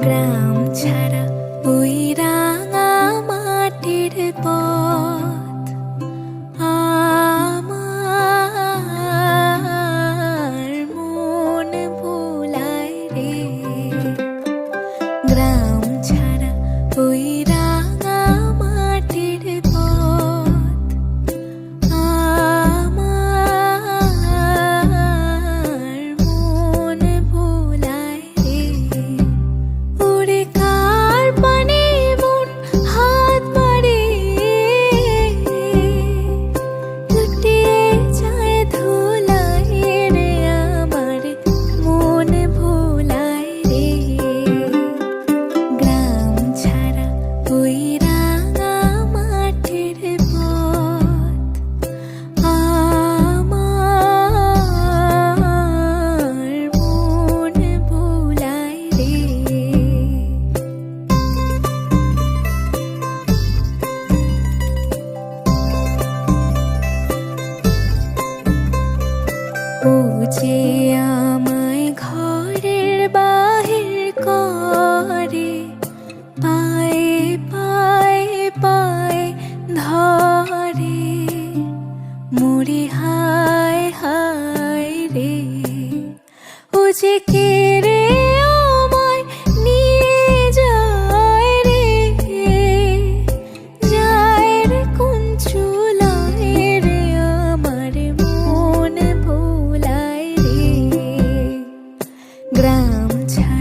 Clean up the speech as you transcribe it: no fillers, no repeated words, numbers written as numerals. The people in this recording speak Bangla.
গ্রাম ছাড়া ওই রাঙা মাটির পথ আমার মন ভোলায় রে। গ্রাম ছাড়া ওই রাঙা মাটির পথ আমার মন ভোলায় রে। ওরে কার পানে মন হাত মারে লুটিয়ে যায় ধুলায় রে, আমার মন ভোলায় রে। গ্রাম ছাড়া ওই রাঙা মাটির পথ আমার মন ভোলায় রে। ও যে আমায় ঘরের বাহির করে